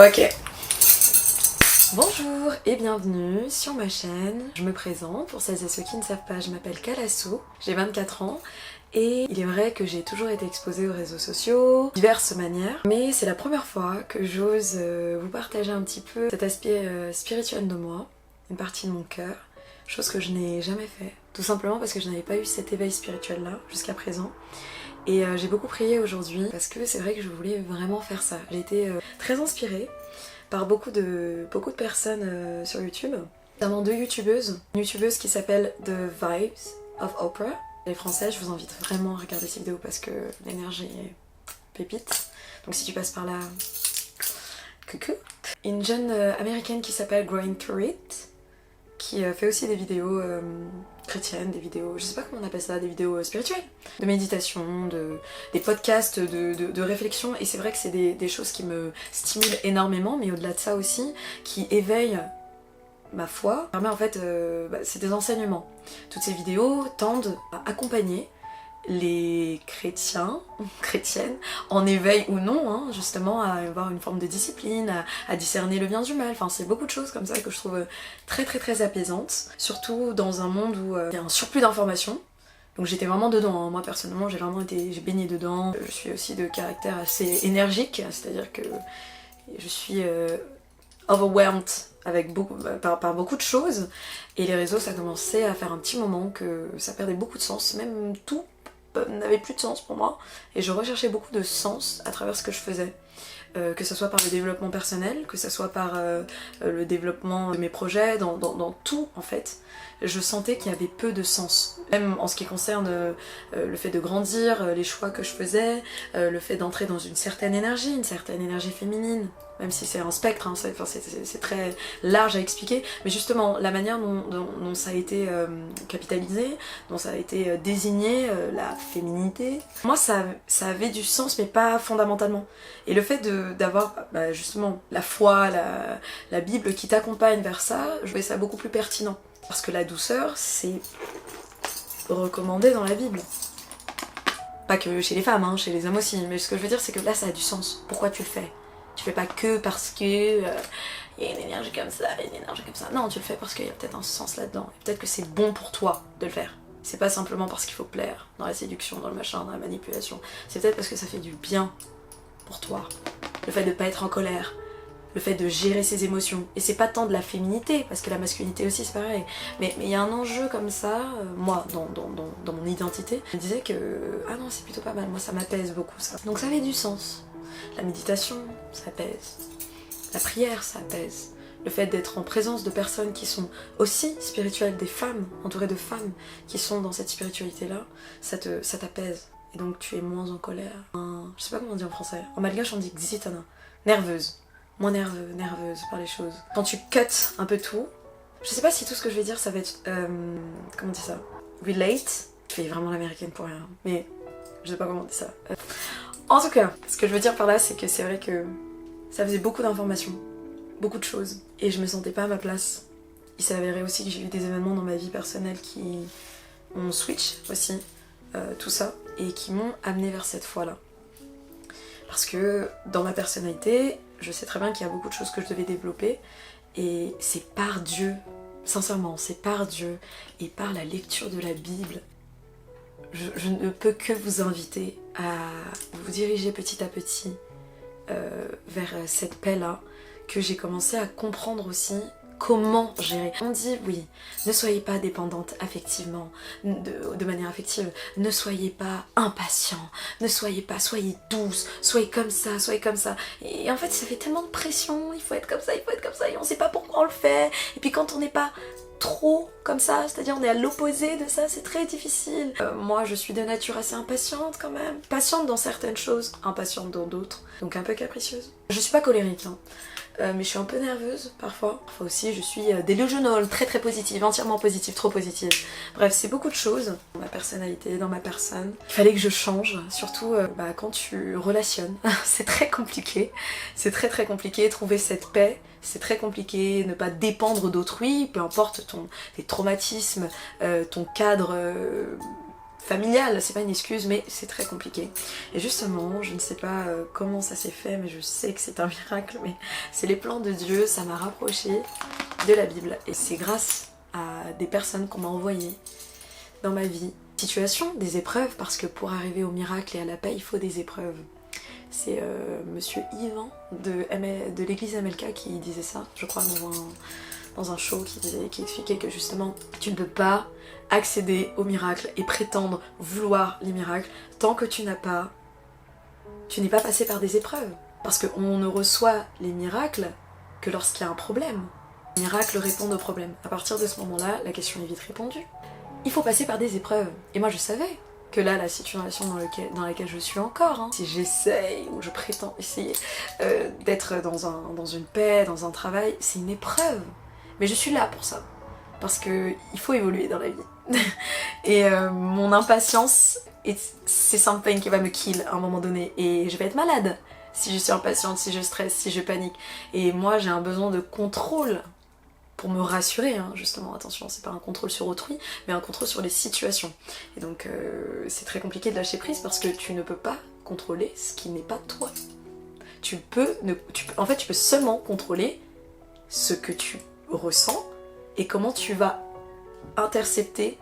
Ok. Bonjour et bienvenue sur ma chaîne. Je me présente, pour celles et ceux qui ne savent pas, je m'appelle Kalassou, j'ai 24 ans et il est vrai que j'ai toujours été exposée aux réseaux sociaux, de diverses manières, mais c'est la première fois que j'ose vous partager un petit peu cet aspect spirituel de moi, une partie de mon cœur, chose que je n'ai jamais fait, tout simplement parce que je n'avais pas eu cet éveil spirituel là jusqu'à présent. Et j'ai beaucoup prié aujourd'hui parce que c'est vrai que je voulais vraiment faire ça. J'ai été très inspirée par beaucoup de personnes sur YouTube, notamment deux youtubeuses. Une youtubeuse qui s'appelle The Vibes of Oprah. Les Français, je vous invite vraiment à regarder ces vidéos parce que l'énergie est pépite. Donc si tu passes par là, coucou. Une jeune américaine qui s'appelle Growing Through It, qui fait aussi des vidéos chrétiennes, des vidéos, je sais pas comment on appelle ça, des vidéos spirituelles, de méditation, des podcasts de réflexion, et c'est vrai que c'est des choses qui me stimulent énormément, mais au-delà de ça aussi, qui éveillent ma foi, permet en fait, c'est des enseignements. Toutes ces vidéos tendent à accompagner les chrétiens, chrétiennes, en éveil ou non, hein, justement à avoir une forme de discipline, à discerner le bien du mal, enfin c'est beaucoup de choses comme ça que je trouve très apaisantes, surtout dans un monde où il y a un surplus d'informations. Donc j'étais vraiment dedans, hein. Moi personnellement j'ai baigné dedans, je suis aussi de caractère assez énergique, c'est-à-dire que je suis overwhelmed avec par beaucoup de choses, et les réseaux ça commençait à faire un petit moment que ça perdait beaucoup de sens, même tout n'avait plus de sens pour moi, et je recherchais beaucoup de sens à travers ce que je faisais. Que ce soit par le développement personnel, que ce soit par le développement de mes projets, dans tout en fait, je sentais qu'il y avait peu de sens. Même en ce qui concerne le fait de grandir, les choix que je faisais, le fait d'entrer dans une certaine énergie féminine, même si c'est un spectre, hein, c'est très large à expliquer, mais justement la manière dont ça a été capitalisé, dont ça a été désigné, la féminité, moi ça avait du sens mais pas fondamentalement. Et le fait d'avoir justement la foi, la Bible qui t'accompagne vers ça, je trouvais ça beaucoup plus pertinent. Parce que la douceur, c'est recommandé dans la Bible. Pas que chez les femmes, hein, chez les hommes aussi, mais ce que je veux dire c'est que là ça a du sens. Pourquoi tu le fais? Tu fais pas que parce que y a une énergie comme ça, une énergie comme ça. Non, tu le fais parce qu'il y a peut-être un sens là-dedans. Peut-être que c'est bon pour toi de le faire. C'est pas simplement parce qu'il faut plaire, dans la séduction, dans le machin, dans la manipulation. C'est peut-être parce que ça fait du bien pour toi. Le fait de pas être en colère, le fait de gérer ses émotions. Et c'est pas tant de la féminité, parce que la masculinité aussi c'est pareil. Mais il y a un enjeu comme ça, moi, dans mon identité, je me disais que, ah non, c'est plutôt pas mal, moi ça m'apaise beaucoup ça. Donc ça avait du sens. La méditation, ça apaise. La prière, ça apaise. Le fait d'être en présence de personnes qui sont aussi spirituelles, des femmes, entourées de femmes qui sont dans cette spiritualité-là, ça t'apaise. Et donc tu es moins en colère. Je sais pas comment on dit en français. En malgache on dit xitana. Nerveuse. Moins nerveuse par les choses. Quand tu cuts un peu tout, je sais pas si tout ce que je vais dire ça va être... comment on dit ça? Relate. Je fais vraiment l'américaine pour rien. Mais je sais pas comment on dit ça. En tout cas, ce que je veux dire par là c'est que c'est vrai que ça faisait beaucoup d'informations. Beaucoup de choses. Et je me sentais pas à ma place. Il s'est avéré aussi que j'ai eu des événements dans ma vie personnelle qui ont switch aussi. Tout ça. Et qui m'ont amené vers cette foi-là. Parce que dans ma personnalité, je sais très bien qu'il y a beaucoup de choses que je devais développer, et c'est par Dieu, sincèrement, c'est par Dieu, et par la lecture de la Bible, je ne peux que vous inviter à vous diriger petit à petit vers cette paix-là, que j'ai commencé à comprendre aussi comment gérer. On dit oui, ne soyez pas dépendante affectivement, de manière affective, ne soyez pas impatient, soyez douce, soyez comme ça, et en fait ça fait tellement de pression, il faut être comme ça, et on sait pas pourquoi on le fait, et puis quand on n'est pas trop comme ça, c'est-à-dire on est à l'opposé de ça, c'est très difficile. Moi je suis de nature assez impatiente quand même, patiente dans certaines choses, impatiente dans d'autres, donc un peu capricieuse. Je suis pas colérique, hein. Mais je suis un peu nerveuse parfois. Parfois aussi je suis delusional, très positive, entièrement positive, trop positive. Bref, c'est beaucoup de choses dans ma personnalité, dans ma personne. Il fallait que je change, surtout quand tu relationnes. C'est très compliqué, c'est très compliqué, trouver cette paix. C'est très compliqué, ne pas dépendre d'autrui, peu importe tes traumatismes, ton cadre familial, c'est pas une excuse, mais c'est très compliqué. Et justement, je ne sais pas comment ça s'est fait, mais je sais que c'est un miracle, mais c'est les plans de Dieu, ça m'a rapproché de la Bible. Et c'est grâce à des personnes qu'on m'a envoyées dans ma vie. Situation, des épreuves, parce que pour arriver au miracle et à la paix, il faut des épreuves. C'est monsieur Yvan de l'église MLK qui disait ça, je crois, dans un show qui expliquait que justement, tu ne peux pas accéder au miracle et prétendre vouloir les miracles tant que tu n'es pas passé par des épreuves. Parce qu'on ne reçoit les miracles que lorsqu'il y a un problème. Les miracles répondent aux problèmes. À partir de ce moment-là, la question est vite répondue. Il faut passer par des épreuves. Et moi je savais que là, la situation dans laquelle je suis encore, hein, si j'essaye ou je prétends essayer d'être dans une paix, dans un travail, c'est une épreuve. Mais je suis là pour ça. Parce qu'il faut évoluer dans la vie. Et mon impatience, c'est something qui va me kill à un moment donné. Et je vais être malade si je suis impatiente, si je stresse, si je panique. Et moi, j'ai un besoin de contrôle pour me rassurer, hein, justement, attention, c'est pas un contrôle sur autrui, mais un contrôle sur les situations. Et donc, c'est très compliqué de lâcher prise parce que tu ne peux pas contrôler ce qui n'est pas toi. En fait, tu peux seulement contrôler ce que tu ressens et comment tu vas intercepter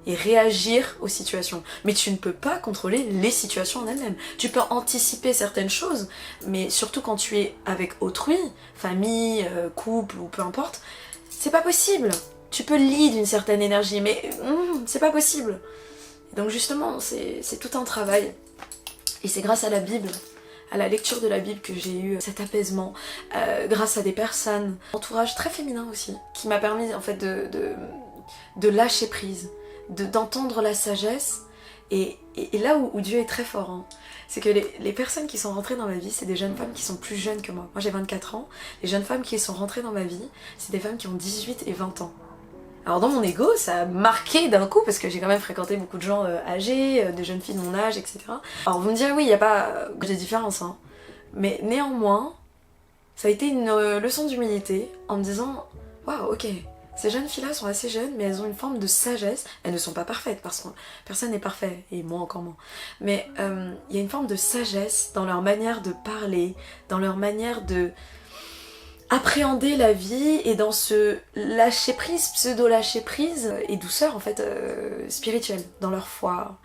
et réagir aux situations. Mais tu ne peux pas contrôler les situations en elles-mêmes. Tu peux anticiper certaines choses, mais surtout quand tu es avec autrui, famille, couple ou peu importe, c'est pas possible. Tu peux lead une certaine énergie, mais c'est pas possible. Et donc justement, c'est tout un travail. Et c'est grâce à la Bible, à la lecture de la Bible que j'ai eu cet apaisement, grâce à des personnes, entourage très féminin aussi, qui m'a permis en fait de lâcher prise, d'entendre la sagesse. Et là où Dieu est très fort, hein, c'est que les personnes qui sont rentrées dans ma vie, c'est des jeunes femmes qui sont plus jeunes que moi. Moi j'ai 24 ans, les jeunes femmes qui sont rentrées dans ma vie, c'est des femmes qui ont 18 et 20 ans. Alors dans mon ego, ça a marqué d'un coup, parce que j'ai quand même fréquenté beaucoup de gens âgés, des jeunes filles de mon âge, etc. Alors vous me direz, oui, il n'y a pas de différence, hein. Mais néanmoins, ça a été une leçon d'humilité en me disant, waouh, ok, ces jeunes filles-là sont assez jeunes, mais elles ont une forme de sagesse. Elles ne sont pas parfaites, parce que personne n'est parfait, et moi encore moins. Mais il y a une forme de sagesse dans leur manière de parler, dans leur manière de appréhender la vie, et dans ce lâcher-prise, pseudo-lâcher-prise, et douceur en fait spirituelle, dans leur foi.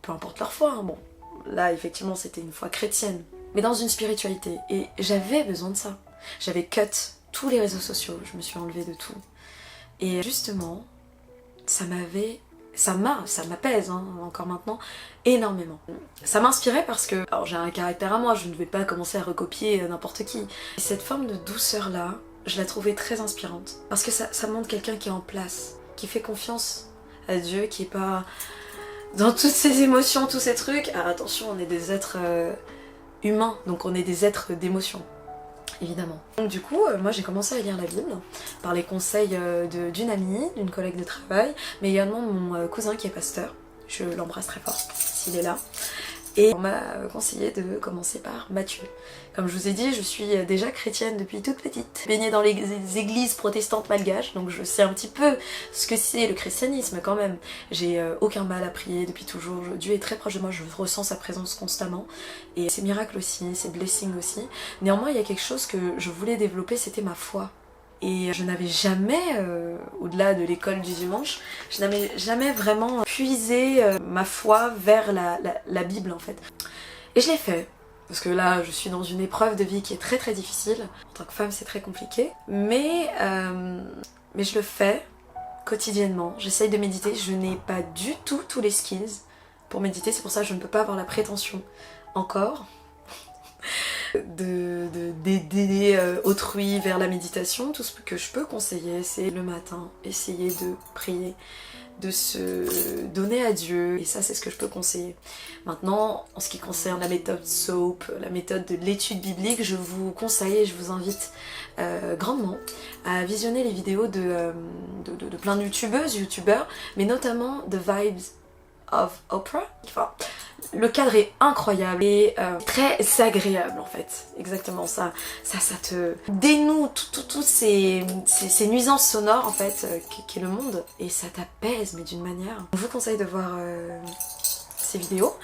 Peu importe leur foi, hein. Bon, là effectivement c'était une foi chrétienne, mais dans une spiritualité. Et j'avais besoin de ça. J'avais cut tous les réseaux sociaux, je me suis enlevée de tout. Et justement, ça m'apaise, hein, encore maintenant, énormément. Ça m'inspirait parce que, alors j'ai un caractère à moi, je ne vais pas commencer à recopier n'importe qui. Et cette forme de douceur-là, je la trouvais très inspirante. Parce que ça montre quelqu'un qui est en place, qui fait confiance à Dieu, qui est pas dans toutes ses émotions, tous ces trucs. Alors attention, on est des êtres humains, donc on est des êtres d'émotions. Évidemment. Donc du coup, moi j'ai commencé à lire la Bible par les conseils d'une amie, d'une collègue de travail, mais également de mon cousin qui est pasteur. Je l'embrasse très fort s'il est là. Et on m'a conseillé de commencer par Matthieu. Comme je vous ai dit, je suis déjà chrétienne depuis toute petite, baignée dans les églises protestantes malgaches, donc je sais un petit peu ce que c'est le christianisme quand même. J'ai aucun mal à prier depuis toujours, Dieu est très proche de moi, je ressens sa présence constamment, et ses miracles aussi, ses blessings aussi. Néanmoins, il y a quelque chose que je voulais développer, c'était ma foi. Et je n'avais jamais, au-delà de l'école du dimanche, je n'avais jamais vraiment puisé ma foi vers la Bible en fait. Et je l'ai fait, parce que là je suis dans une épreuve de vie qui est très très difficile. En tant que femme c'est très compliqué, mais je le fais quotidiennement. J'essaye de méditer, je n'ai pas du tout tous les skills pour méditer, c'est pour ça que je ne peux pas avoir la prétention encore d'aider autrui vers la méditation. Tout ce que je peux conseiller, c'est le matin, essayer de prier, de se donner à Dieu, et ça c'est ce que je peux conseiller. Maintenant, en ce qui concerne la méthode SOAP, la méthode de l'étude biblique, je vous conseille et je vous invite grandement à visionner les vidéos de plein de youtubeurs, mais notamment The Vibes of Oprah. Enfin, le cadre est incroyable et très agréable en fait, exactement ça te dénoue toutes ces nuisances sonores en fait qu'est le monde, et ça t'apaise mais d'une manière. Je vous conseille de voir ses vidéos.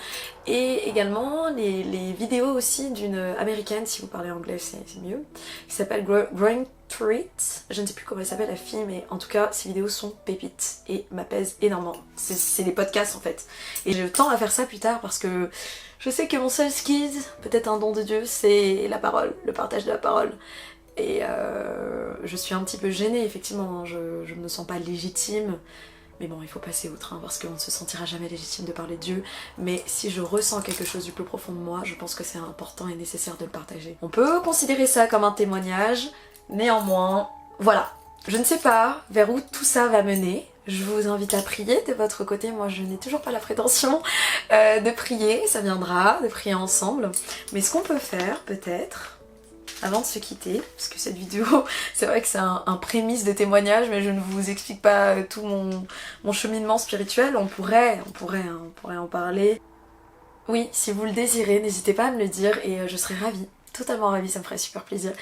Et également les vidéos aussi d'une américaine, si vous parlez anglais c'est mieux, qui s'appelle Growing Treat. Je ne sais plus comment elle s'appelle la fille, mais en tout cas ses vidéos sont pépites et m'apaisent énormément. C'est des podcasts en fait. Et je tends à faire ça plus tard parce que je sais que mon seul skill, peut-être un don de Dieu, c'est la parole, le partage de la parole. Et je suis un petit peu gênée effectivement, je ne me sens pas légitime. Mais bon, il faut passer outre, hein, parce qu'on ne se sentira jamais légitime de parler de Dieu. Mais si je ressens quelque chose du plus profond de moi, je pense que c'est important et nécessaire de le partager. On peut considérer ça comme un témoignage, néanmoins, voilà. Je ne sais pas vers où tout ça va mener. Je vous invite à prier de votre côté. Moi, je n'ai toujours pas la prétention de prier, ça viendra, de prier ensemble. Mais ce qu'on peut faire, peut-être, avant de se quitter, parce que cette vidéo, c'est vrai que c'est un prémisse de témoignage, mais je ne vous explique pas tout mon cheminement spirituel, on pourrait en parler. Oui, si vous le désirez, n'hésitez pas à me le dire et je serais ravie, totalement ravie, ça me ferait super plaisir,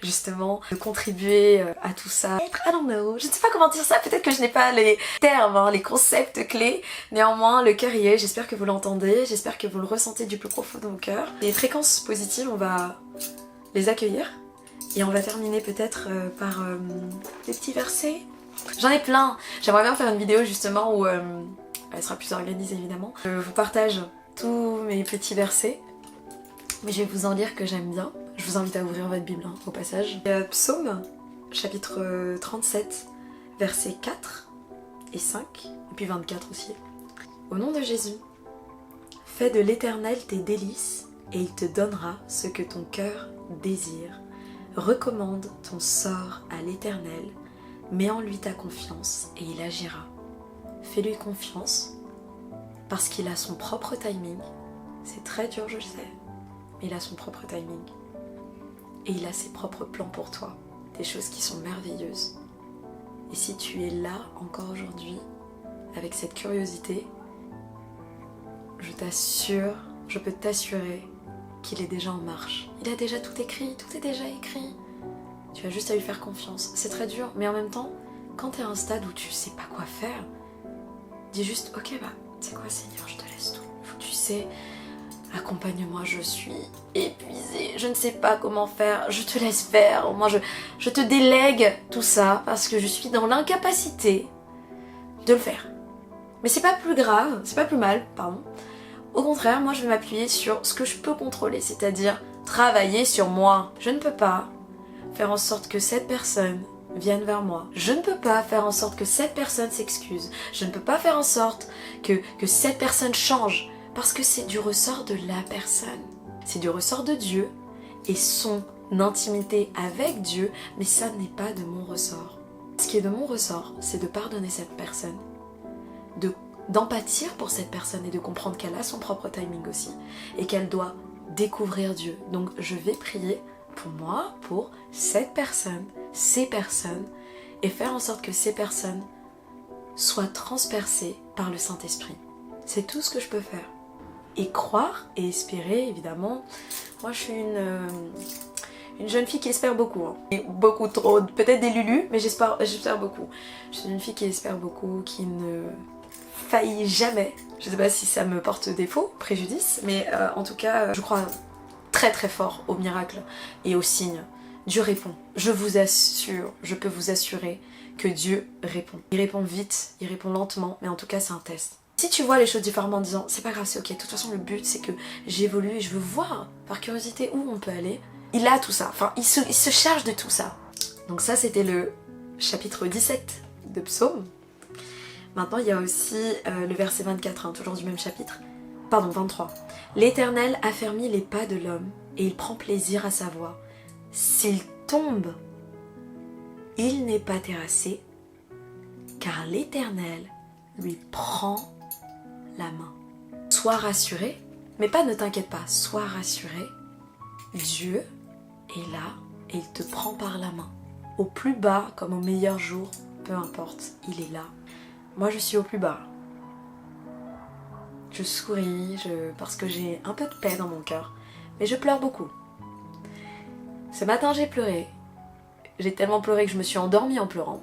justement, de contribuer à tout ça. I don't know, je ne sais pas comment dire ça, peut-être que je n'ai pas les termes, hein, les concepts clés, néanmoins, le cœur y est, j'espère que vous l'entendez, j'espère que vous le ressentez du plus profond de mon cœur. Les fréquences positives, on va les accueillir et on va terminer peut-être par des petits versets. J'en ai plein, j'aimerais bien faire une vidéo justement où elle sera plus organisée évidemment. Je vous partage tous mes petits versets, mais je vais vous en lire que j'aime bien. Je vous invite à ouvrir votre Bible hein, au passage. Psaume chapitre 37 versets 4 et 5 et puis 24 aussi. Au nom de Jésus, fais de l'Éternel tes délices et il te donnera ce que ton cœur désire. Recommande ton sort à l'Éternel, mets en lui ta confiance et il agira. Fais-lui confiance parce qu'il a son propre timing. C'est très dur, je le sais, mais il a son propre timing. Et il a ses propres plans pour toi, des choses qui sont merveilleuses. Et si tu es là encore aujourd'hui, avec cette curiosité, je t'assure, je peux t'assurer qu'il est déjà en marche. Il a déjà tout écrit, tout est déjà écrit. Tu as juste à lui faire confiance. C'est très dur, mais en même temps, quand tu es à un stade où tu sais pas quoi faire, dis juste, ok bah, c'est quoi Seigneur, je te laisse tout. Tu sais, accompagne-moi, je suis épuisée, je ne sais pas comment faire, je te laisse faire. Moi, je te délègue tout ça parce que je suis dans l'incapacité de le faire. Mais c'est pas plus grave, c'est pas plus mal, pardon. Au contraire, moi je vais m'appuyer sur ce que je peux contrôler, c'est-à-dire travailler sur moi. Je ne peux pas faire en sorte que cette personne vienne vers moi. Je ne peux pas faire en sorte que cette personne s'excuse. Je ne peux pas faire en sorte que cette personne change, parce que c'est du ressort de la personne. C'est du ressort de Dieu et son intimité avec Dieu, mais ça n'est pas de mon ressort. Ce qui est de mon ressort, c'est de pardonner cette personne, d'empathir pour cette personne et de comprendre qu'elle a son propre timing aussi et qu'elle doit découvrir Dieu. Donc je vais prier pour moi, pour cette personne, ces personnes et faire en sorte que ces personnes soient transpercées par le Saint-Esprit. C'est tout ce que je peux faire. Et croire et espérer, évidemment. Moi je suis une jeune fille qui espère beaucoup, hein. Et beaucoup trop, peut-être des lulus, mais j'espère beaucoup. Je suis une fille qui espère beaucoup, qui ne faillit jamais. Je sais pas si ça me porte défaut, préjudice, mais en tout cas, je crois très très fort au miracle et aux signes. Dieu répond. Je vous assure, je peux vous assurer que Dieu répond. Il répond vite, il répond lentement, mais en tout cas c'est un test. Si tu vois les choses différemment en disant c'est pas grave, c'est ok, de toute façon le but c'est que j'évolue et je veux voir par curiosité où on peut aller, il a tout ça, enfin il se charge de tout ça. Donc ça c'était le chapitre 17 de Psaume. Maintenant il y a aussi le verset 24, hein, toujours du même chapitre, pardon 23. L'Éternel affermit les pas de l'homme et il prend plaisir à sa voix. S'il tombe, il n'est pas terrassé, car l'Éternel lui prend la main. Sois rassuré, mais pas ne t'inquiète pas, sois rassuré. Dieu est là et il te prend par la main. Au plus bas comme au meilleur jour, peu importe, il est là. Moi je suis au plus bas. Je souris parce que j'ai un peu de paix dans mon cœur, mais je pleure beaucoup. Ce matin j'ai pleuré. J'ai tellement pleuré que je me suis endormie en pleurant,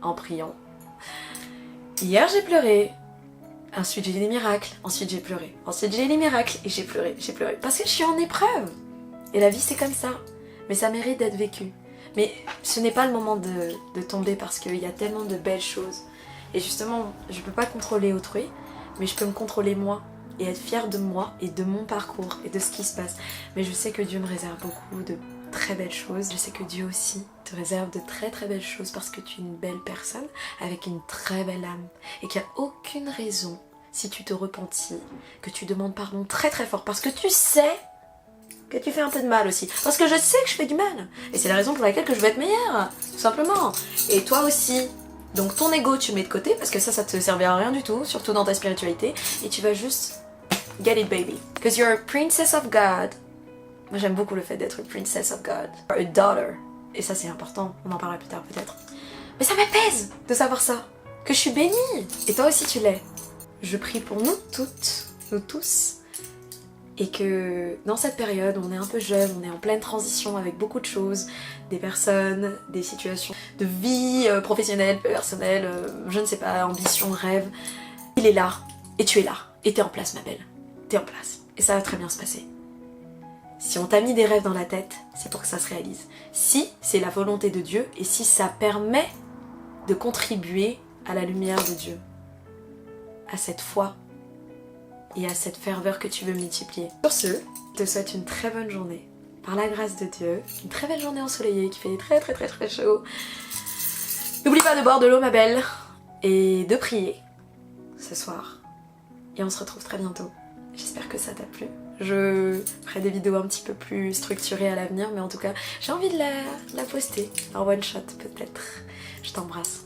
en priant. Hier j'ai pleuré. Ensuite j'ai eu des miracles, ensuite j'ai pleuré. Ensuite j'ai eu des miracles et j'ai pleuré. Parce que je suis en épreuve. Et la vie c'est comme ça. Mais ça mérite d'être vécu. Mais ce n'est pas le moment de tomber parce qu'il y a tellement de belles choses. Et justement, je peux pas contrôler autrui, mais je peux me contrôler moi. Et être fière de moi et de mon parcours et de ce qui se passe. Mais je sais que Dieu me réserve beaucoup de très belles choses. Je sais que Dieu aussi te réserve de très très belles choses parce que tu es une belle personne avec une très belle âme. Et qu'il n'y a aucune raison, si tu te repentis, que tu demandes pardon très très fort. Parce que tu sais que tu fais un peu de mal aussi. Parce que je sais que je fais du mal. Et c'est la raison pour laquelle que je veux être meilleure. Tout simplement. Et toi aussi. Donc ton ego tu mets de côté parce que ça te servira à rien du tout. Surtout dans ta spiritualité. Et tu vas juste... Get it baby. Because you're a princess of God. Moi j'aime beaucoup le fait d'être a princess of God. A daughter. Et ça c'est important, on en parlera plus tard peut-être. Mais ça m'apaise de savoir ça. Que je suis bénie. Et toi aussi tu l'es. Je prie pour nous toutes, nous tous. Et que dans cette période où on est un peu jeune, on est en pleine transition avec beaucoup de choses. Des personnes, des situations de vie professionnelle, personnelle, je ne sais pas, ambition, rêve. Il est là. Et tu es là. Et t'es en place ma belle. T'es en place. Et ça va très bien se passer. Si on t'a mis des rêves dans la tête, c'est pour que ça se réalise. Si c'est la volonté de Dieu et si ça permet de contribuer à la lumière de Dieu, à cette foi et à cette ferveur que tu veux multiplier. Sur ce, je te souhaite une très bonne journée. Par la grâce de Dieu, une très belle journée ensoleillée qui fait très très très très chaud. N'oublie pas de boire de l'eau ma belle et de prier ce soir. Et on se retrouve très bientôt. J'espère que ça t'a plu. Je ferai des vidéos un petit peu plus structurées à l'avenir, mais en tout cas, j'ai envie de la poster en one shot peut-être. Je t'embrasse.